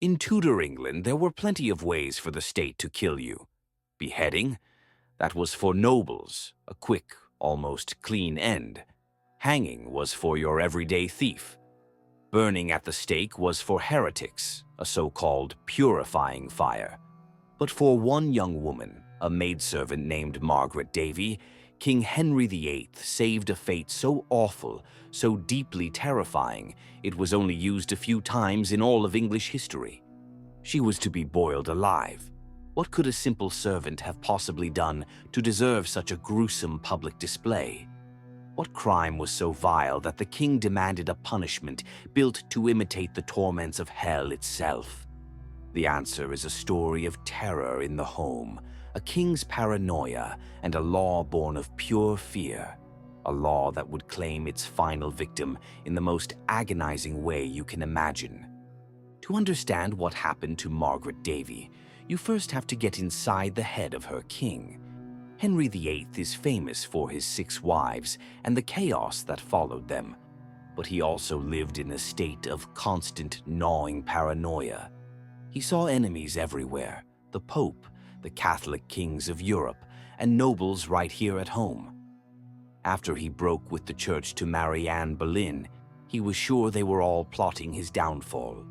In Tudor England, there were plenty of ways for the state to kill you. Beheading, that was for nobles, a quick, almost clean end. Hanging was for your everyday thief. Burning at the stake was for heretics, a so-called purifying fire. But for one young woman, a maidservant named Margaret Davy, King Henry VIII saved a fate so awful, so deeply terrifying, it was only used a few times in all of English history. She was to be boiled alive. What could a simple servant have possibly done to deserve such a gruesome public display? What crime was so vile that the king demanded a punishment built to imitate the torments of hell itself? The answer is a story of terror in the home, a king's paranoia, and a law born of pure fear. A law that would claim its final victim in the most agonizing way you can imagine. To understand what happened to Margaret Davy, you first have to get inside the head of her king. Henry VIII is famous for his 6 wives and the chaos that followed them, but he also lived in a state of constant gnawing paranoia. He saw enemies everywhere, the Pope, the Catholic kings of Europe, and nobles right here at home. After he broke with the church to marry Anne Boleyn, he was sure they were all plotting his downfall.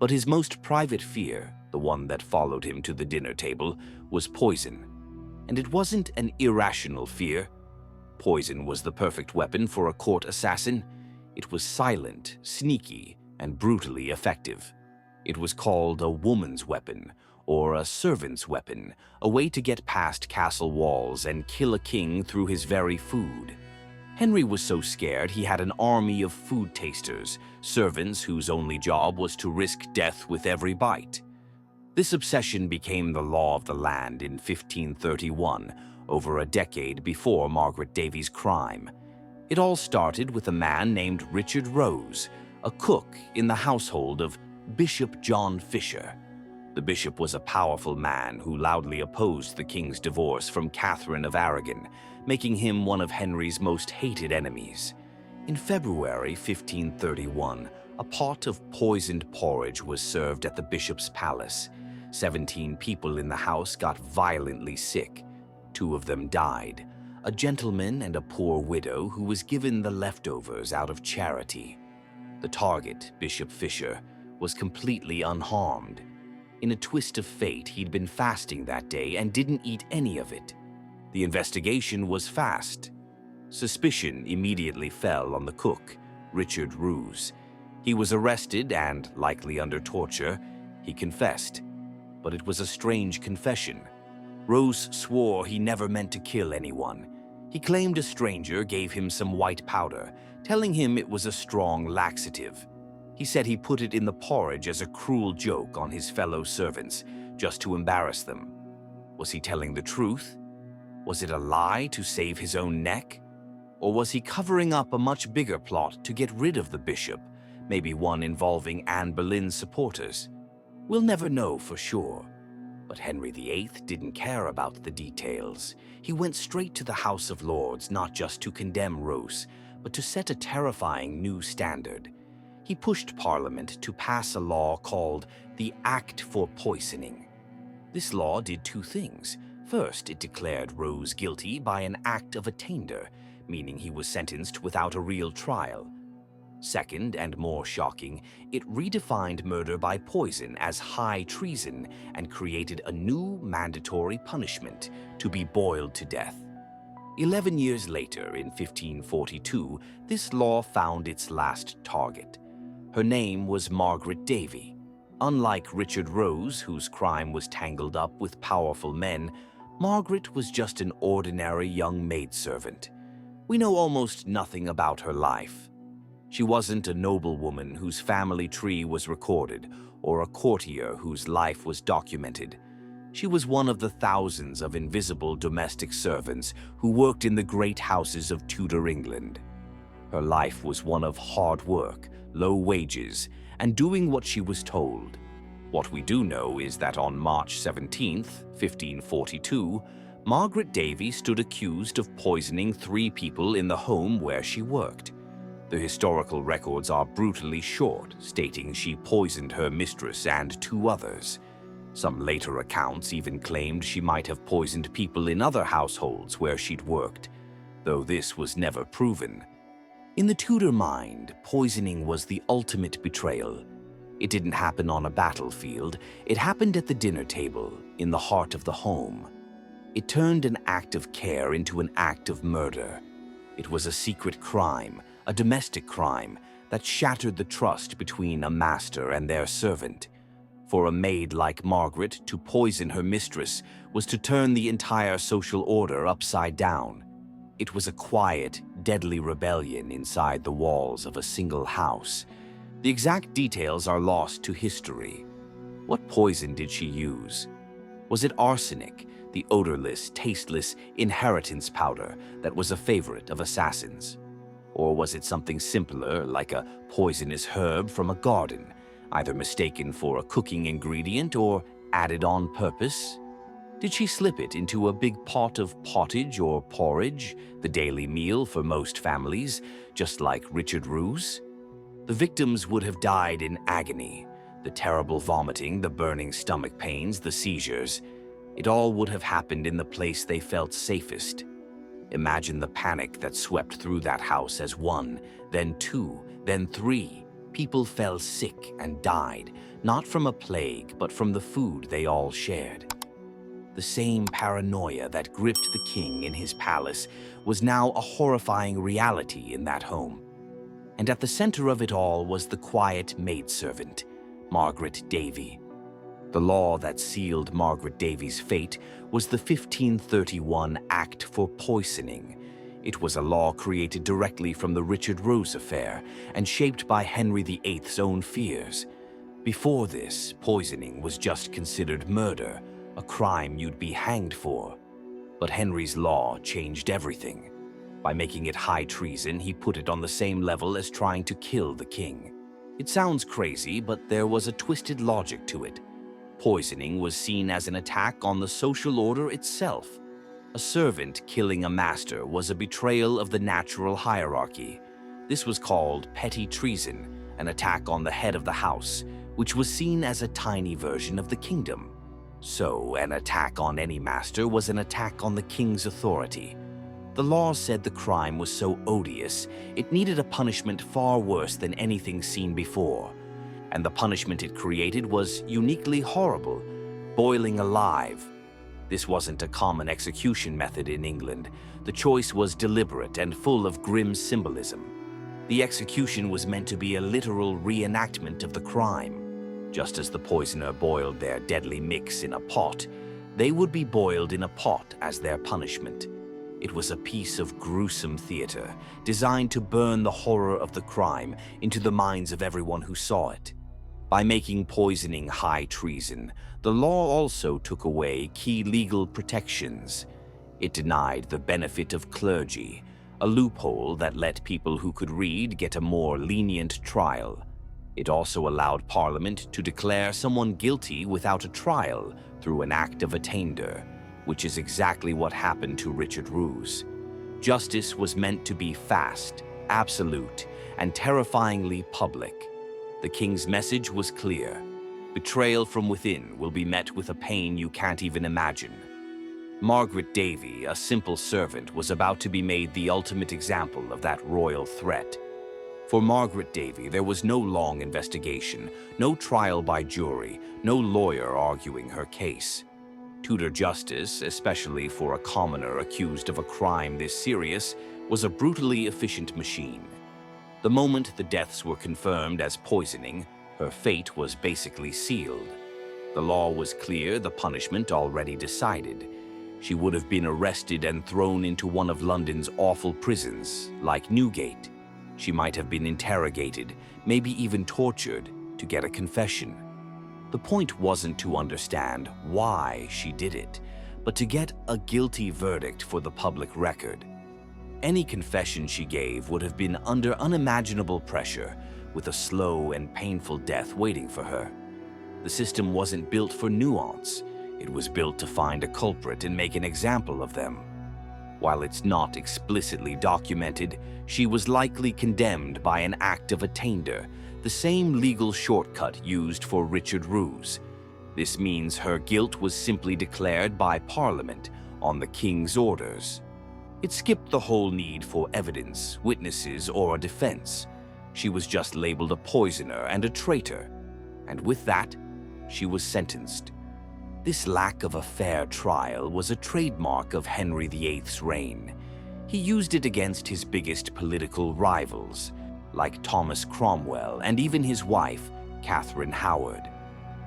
But his most private fear, the one that followed him to the dinner table, was poison. And it wasn't an irrational fear. Poison was the perfect weapon for a court assassin. It was silent, sneaky, and brutally effective. It was called a woman's weapon, or a servant's weapon, a way to get past castle walls and kill a king through his very food. Henry was so scared he had an army of food tasters, servants whose only job was to risk death with every bite. This obsession became the law of the land in 1531, over a decade before Margaret Davy's crime. It all started with a man named Richard Rose, a cook in the household of Bishop John Fisher. The bishop was a powerful man who loudly opposed the king's divorce from Catherine of Aragon, making him one of Henry's most hated enemies. In February 1531, a pot of poisoned porridge was served at the bishop's palace. 17 people in the house got violently sick. 2 of them died, a gentleman and a poor widow who was given the leftovers out of charity. The target, Bishop Fisher, was completely unharmed. In a twist of fate, he'd been fasting that day and didn't eat any of it. The investigation was fast. Suspicion immediately fell on the cook, Richard Rose. He was arrested and, likely under torture, he confessed. But it was a strange confession. Rose swore he never meant to kill anyone. He claimed a stranger gave him some white powder, telling him it was a strong laxative. He said he put it in the porridge as a cruel joke on his fellow servants, just to embarrass them. Was he telling the truth? Was it a lie to save his own neck? Or was he covering up a much bigger plot to get rid of the bishop, maybe one involving Anne Boleyn's supporters? We'll never know for sure. But Henry VIII didn't care about the details. He went straight to the House of Lords, not just to condemn Rose, but to set a terrifying new standard. He pushed Parliament to pass a law called the Acte for Poisoning. This law did 2 things. First, it declared Rose guilty by an act of attainder, meaning he was sentenced without a real trial. Second, and more shocking, it redefined murder by poison as high treason and created a new mandatory punishment, to be boiled to death. 11 years later, in 1542, this law found its last target. Her name was Margaret Davy. Unlike Richard Rose, whose crime was tangled up with powerful men, Margaret was just an ordinary young maidservant. We know almost nothing about her life. She wasn't a noblewoman whose family tree was recorded, or a courtier whose life was documented. She was one of the thousands of invisible domestic servants who worked in the great houses of Tudor England. Her life was one of hard work, low wages, and doing what she was told. What we do know is that on March 17, 1542, Margaret Davy stood accused of poisoning 3 people in the home where she worked. The historical records are brutally short, stating she poisoned her mistress and 2 others. Some later accounts even claimed she might have poisoned people in other households where she'd worked, though this was never proven. In the Tudor mind, poisoning was the ultimate betrayal. It didn't happen on a battlefield, it happened at the dinner table, in the heart of the home. It turned an act of care into an act of murder. It was a secret crime, a domestic crime, that shattered the trust between a master and their servant. For a maid like Margaret to poison her mistress was to turn the entire social order upside down. It was a quiet, deadly rebellion inside the walls of a single house. The exact details are lost to history. What poison did she use? Was it arsenic, the odorless, tasteless inheritance powder that was a favorite of assassins? Or was it something simpler, like a poisonous herb from a garden, either mistaken for a cooking ingredient or added on purpose? Did she slip it into a big pot of pottage or porridge, the daily meal for most families, just like Richard Roos? The victims would have died in agony. The terrible vomiting, the burning stomach pains, the seizures. It all would have happened in the place they felt safest. Imagine the panic that swept through that house as 1, then 2, then 3. People fell sick and died, not from a plague, but from the food they all shared. The same paranoia that gripped the king in his palace was now a horrifying reality in that home. And at the center of it all was the quiet maidservant, Margaret Davy. The law that sealed Margaret Davy's fate was the 1531 Act for Poisoning. It was a law created directly from the Richard Roos affair and shaped by Henry VIII's own fears. Before this, poisoning was just considered murder, a crime you'd be hanged for. But Henry's law changed everything. By making it high treason, he put it on the same level as trying to kill the king. It sounds crazy, but there was a twisted logic to it. Poisoning was seen as an attack on the social order itself. A servant killing a master was a betrayal of the natural hierarchy. This was called petty treason, an attack on the head of the house, which was seen as a tiny version of the kingdom. So, an attack on any master was an attack on the king's authority. The law said the crime was so odious, it needed a punishment far worse than anything seen before. And the punishment it created was uniquely horrible: boiling alive. This wasn't a common execution method in England. The choice was deliberate and full of grim symbolism. The execution was meant to be a literal reenactment of the crime. Just as the poisoner boiled their deadly mix in a pot, they would be boiled in a pot as their punishment. It was a piece of gruesome theater, designed to burn the horror of the crime into the minds of everyone who saw it. By making poisoning high treason, the law also took away key legal protections. It denied the benefit of clergy, a loophole that let people who could read get a more lenient trial. It also allowed Parliament to declare someone guilty without a trial through an act of attainder, which is exactly what happened to Richard Roos. Justice was meant to be fast, absolute, and terrifyingly public. The king's message was clear: betrayal from within will be met with a pain you can't even imagine. Margaret Davy, a simple servant, was about to be made the ultimate example of that royal threat. For Margaret Davy, there was no long investigation, no trial by jury, no lawyer arguing her case. Tudor justice, especially for a commoner accused of a crime this serious, was a brutally efficient machine. The moment the deaths were confirmed as poisoning, her fate was basically sealed. The law was clear, the punishment already decided. She would have been arrested and thrown into one of London's awful prisons, like Newgate. She might have been interrogated, maybe even tortured, to get a confession. The point wasn't to understand why she did it, but to get a guilty verdict for the public record. Any confession she gave would have been under unimaginable pressure, with a slow and painful death waiting for her. The system wasn't built for nuance. It was built to find a culprit and make an example of them. While it's not explicitly documented, she was likely condemned by an Act of Attainder, the same legal shortcut used for Richard Roos. This means her guilt was simply declared by Parliament on the King's orders. It skipped the whole need for evidence, witnesses, or a defense. She was just labeled a poisoner and a traitor, and with that, she was sentenced. This lack of a fair trial was a trademark of Henry VIII's reign. He used it against his biggest political rivals, like Thomas Cromwell and even his wife, Catherine Howard.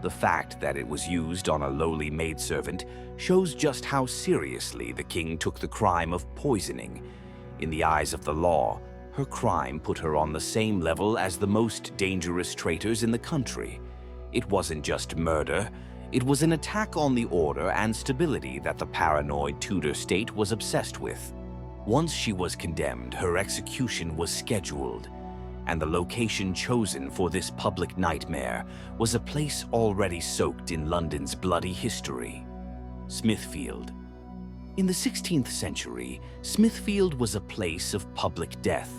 The fact that it was used on a lowly maidservant shows just how seriously the king took the crime of poisoning. In the eyes of the law, her crime put her on the same level as the most dangerous traitors in the country. It wasn't just murder, it was an attack on the order and stability that the paranoid Tudor state was obsessed with. Once she was condemned, her execution was scheduled, and the location chosen for this public nightmare was a place already soaked in London's bloody history: Smithfield. In the 16th century, Smithfield was a place of public death.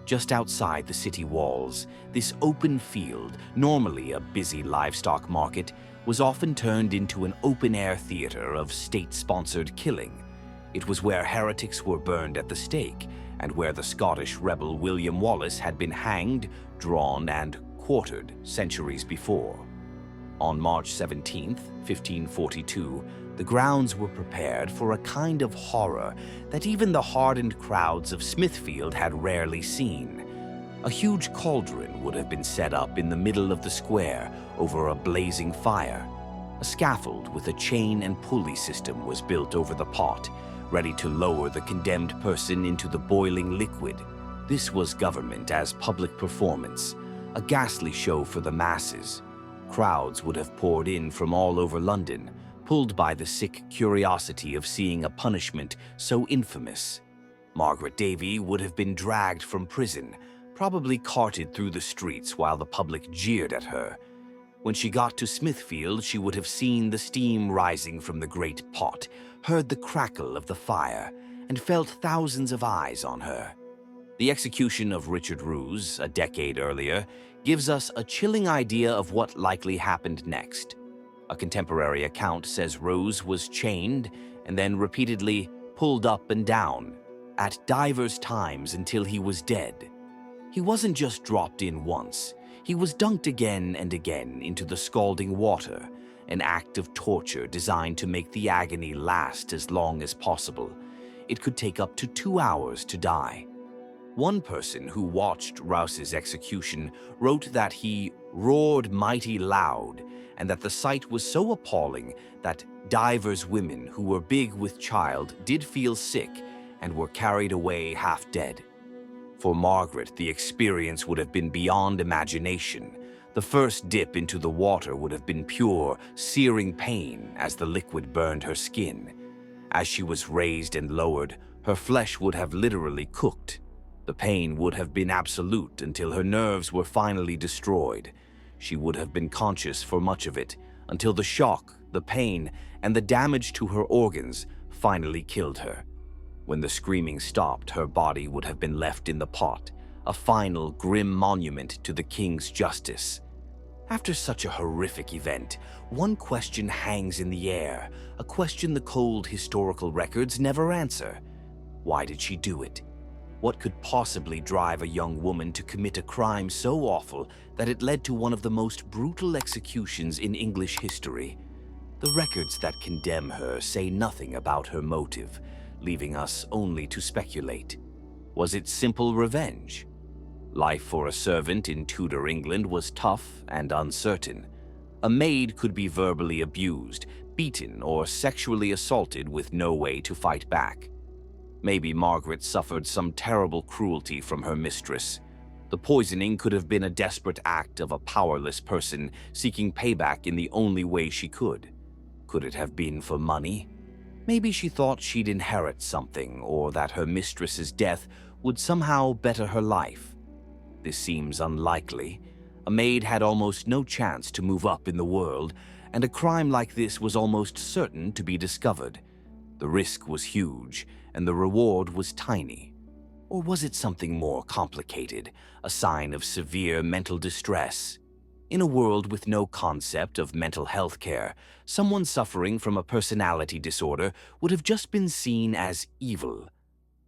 Just outside the city walls, this open field, normally a busy livestock market, was often turned into an open-air theater of state-sponsored killing. It was where heretics were burned at the stake, and where the Scottish rebel William Wallace had been hanged, drawn, and quartered centuries before. On March 17, 1542, the grounds were prepared for a kind of horror that even the hardened crowds of Smithfield had rarely seen. A huge cauldron would have been set up in the middle of the square over a blazing fire. A scaffold with a chain and pulley system was built over the pot, ready to lower the condemned person into the boiling liquid. This was government as public performance, a ghastly show for the masses. Crowds would have poured in from all over London, pulled by the sick curiosity of seeing a punishment so infamous. Margaret Davy would have been dragged from prison, probably carted through the streets while the public jeered at her. When she got to Smithfield, she would have seen the steam rising from the great pot, heard the crackle of the fire, and felt thousands of eyes on her. The execution of Richard Roos, a decade earlier, gives us a chilling idea of what likely happened next. A contemporary account says Roos was chained and then repeatedly pulled up and down, at divers times until he was dead. He wasn't just dropped in once, he was dunked again and again into the scalding water, an act of torture designed to make the agony last as long as possible. It could take up to 2 hours to die. One person who watched Rous's execution wrote that he roared mighty loud, and that the sight was so appalling that divers women who were big with child did feel sick and were carried away half dead. For Margaret, the experience would have been beyond imagination. The first dip into the water would have been pure, searing pain as the liquid burned her skin. As she was raised and lowered, her flesh would have literally cooked. The pain would have been absolute until her nerves were finally destroyed. She would have been conscious for much of it, until the shock, the pain, and the damage to her organs finally killed her. When the screaming stopped, her body would have been left in the pot, a final grim monument to the king's justice. After such a horrific event, one question hangs in the air, a question the cold historical records never answer. Why did she do it? What could possibly drive a young woman to commit a crime so awful that it led to one of the most brutal executions in English history? The records that condemn her say nothing about her motive, leaving us only to speculate. Was it simple revenge? Life for a servant in Tudor England was tough and uncertain. A maid could be verbally abused, beaten, or sexually assaulted with no way to fight back. Maybe Margaret suffered some terrible cruelty from her mistress. The poisoning could have been a desperate act of a powerless person seeking payback in the only way she could. Could it have been for money? Maybe she thought she'd inherit something, or that her mistress's death would somehow better her life. This seems unlikely. A maid had almost no chance to move up in the world, and a crime like this was almost certain to be discovered. The risk was huge, and the reward was tiny? Or was it something more complicated, a sign of severe mental distress? In a world with no concept of mental health care, someone suffering from a personality disorder would have just been seen as evil.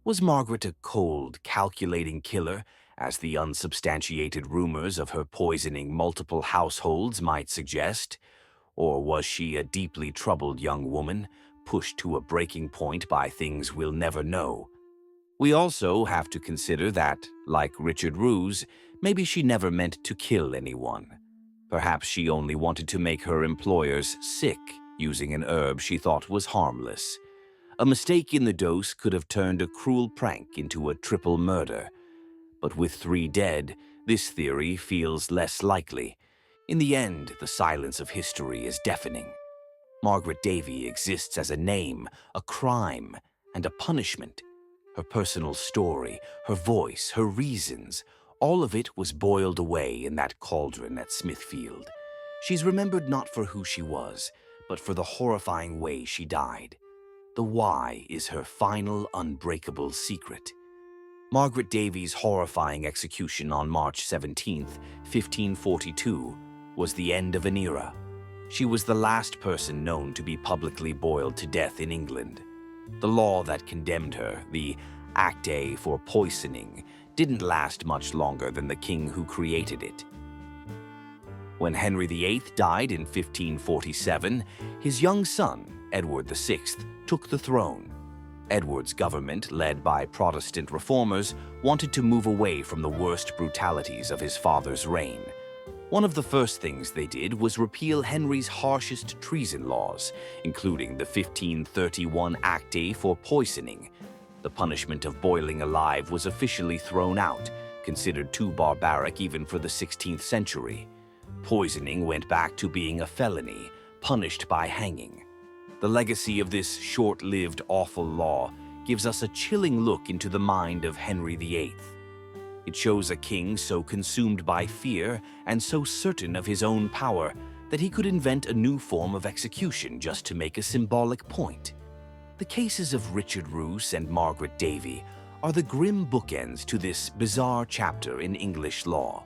Was Margaret a cold, calculating killer, as the unsubstantiated rumors of her poisoning multiple households might suggest? Or was she a deeply troubled young woman, pushed to a breaking point by things we'll never know? We also have to consider that, like Richard Roos, maybe she never meant to kill anyone. Perhaps she only wanted to make her employers sick using an herb she thought was harmless. A mistake in the dose could have turned a cruel prank into a triple murder. But with 3 dead, this theory feels less likely. In the end, the silence of history is deafening. Margaret Davy exists as a name, a crime, and a punishment. Her personal story, her voice, her reasons, all of it was boiled away in that cauldron at Smithfield. She's remembered not for who she was, but for the horrifying way she died. The why is her final, unbreakable secret. Margaret Davy's horrifying execution on March 17, 1542, was the end of an era. She was the last person known to be publicly boiled to death in England. The law that condemned her, the Acte for Poysoning, didn't last much longer than the king who created it. When Henry VIII died in 1547, his young son, Edward VI, took the throne. Edward's government, led by Protestant reformers, wanted to move away from the worst brutalities of his father's reign. One of the first things they did was repeal Henry's harshest treason laws, including the 1531 Acte for Poisoning. The punishment of boiling alive was officially thrown out, considered too barbaric even for the 16th century. Poisoning went back to being a felony, punished by hanging. The legacy of this short-lived, awful law gives us a chilling look into the mind of Henry VIII. It shows a king so consumed by fear and so certain of his own power that he could invent a new form of execution just to make a symbolic point. The cases of Richard Roos and Margaret Davy are the grim bookends to this bizarre chapter in English law.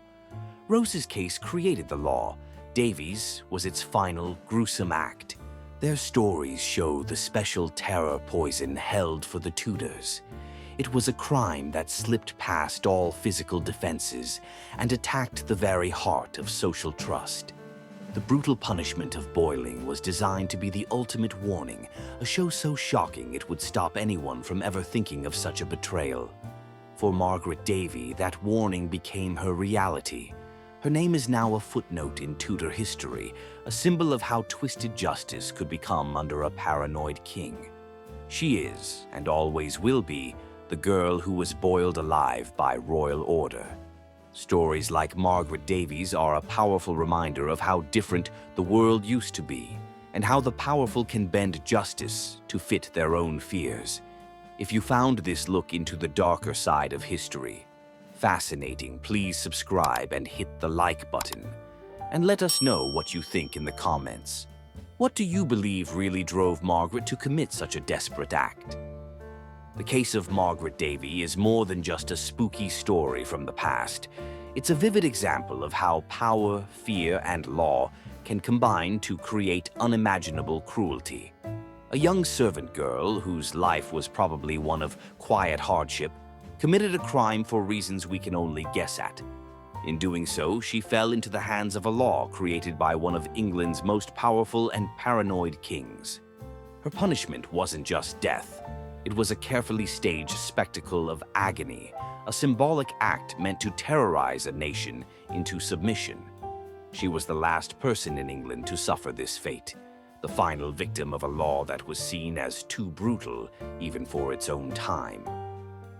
Roos's case created the law. Davy's was its final, gruesome act. Their stories show the special terror poison held for the Tudors. It was a crime that slipped past all physical defenses and attacked the very heart of social trust. The brutal punishment of boiling was designed to be the ultimate warning, a show so shocking it would stop anyone from ever thinking of such a betrayal. For Margaret Davy, that warning became her reality. Her name is now a footnote in Tudor history, a symbol of how twisted justice could become under a paranoid king. She is, and always will be, the girl who was boiled alive by royal order. Stories like Margaret Davy's are a powerful reminder of how different the world used to be, and how the powerful can bend justice to fit their own fears. If you found this look into the darker side of history fascinating, please subscribe and hit the like button. And let us know what you think in the comments. What do you believe really drove Margaret to commit such a desperate act? The case of Margaret Davy is more than just a spooky story from the past. It's a vivid example of how power, fear, and law can combine to create unimaginable cruelty. A young servant girl, whose life was probably one of quiet hardship, committed a crime for reasons we can only guess at. In doing so, she fell into the hands of a law created by one of England's most powerful and paranoid kings. Her punishment wasn't just death. It was a carefully staged spectacle of agony, a symbolic act meant to terrorize a nation into submission. She was the last person in England to suffer this fate, the final victim of a law that was seen as too brutal even for its own time.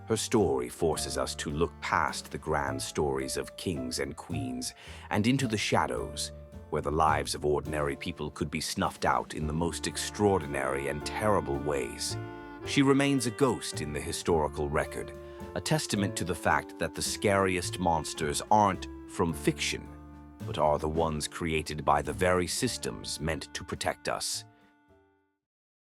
Her story forces us to look past the grand stories of kings and queens and into the shadows, where the lives of ordinary people could be snuffed out in the most extraordinary and terrible ways. She remains a ghost in the historical record, a testament to the fact that the scariest monsters aren't from fiction, but are the ones created by the very systems meant to protect us.